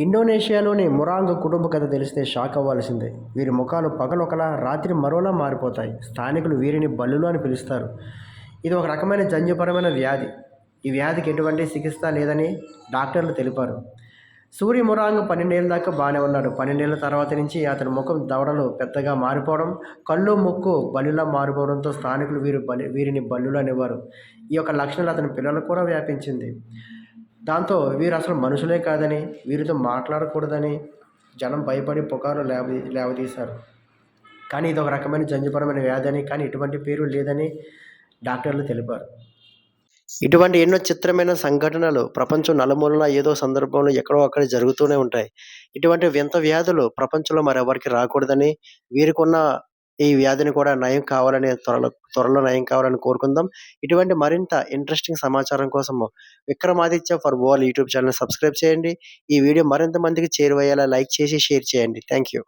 ఇండోనేషియాలోని మొరాంగ్ కుటుంబ కథ తెలిస్తే షాక్ అవ్వాల్సిందే. వీరి ముఖాలు పగలొకలా, రాత్రి మరోలా మారిపోతాయి. స్థానికులు వీరిని బల్లులు అని పిలుస్తారు. ఇది ఒక రకమైన జన్యుపరమైన వ్యాధి. ఈ వ్యాధికి ఎటువంటి చికిత్స లేదని డాక్టర్లు తెలిపారు. సూరి మొరాంగ్ 12 ఏళ్ల దాకా బాగానే ఉన్నాడు. 12 ఏళ్ల తర్వాత నుంచి అతని ముఖం దవడలు పెద్దగా మారిపోవడం, కళ్ళు, ముక్కు బల్లిలా మారిపోవడంతో స్థానికులు వీరిని బల్లులు అనేవారు. ఈ యొక్క లక్షణాలు అతని పిల్లలకు కూడా వ్యాపించింది. దాంతో వీరు అసలు మనుషులే కాదని, వీరితో మాట్లాడకూడదని జనం భయపడి పుకార్లు లేవదీశారు. కానీ ఇది ఒక రకమైన జన్యుపరమైన వ్యాధి అని, కానీ ఎటువంటి పేరు లేదని డాక్టర్లు తెలిపారు. ఇటువంటి ఎన్నో చిత్రమైన సంఘటనలు ప్రపంచం నలుమూలలా ఏదో సందర్భంలో ఎక్కడో అక్కడ జరుగుతూనే ఉంటాయి. ఇటువంటి వింత వ్యాధులు ప్రపంచంలో మరెవరికీ రాకూడదని, వీరికున్న ఈ వ్యాధిని కూడా నయం కావాలని త్వరలో నయం కావాలని కోరుకుందాం. ఇటువంటి మరింత ఇంట్రెస్టింగ్ సమాచారం కోసము 'విక్రమాదిత్య ఫర్ వరల్డ్' యూట్యూబ్ ఛానెల్‌ని సబ్స్క్రైబ్ చేయండి. ఈ వీడియో మరింత మందికి చేరువయ్యేలా లైక్ చేసి, షేర్ చేయండి. Thank you.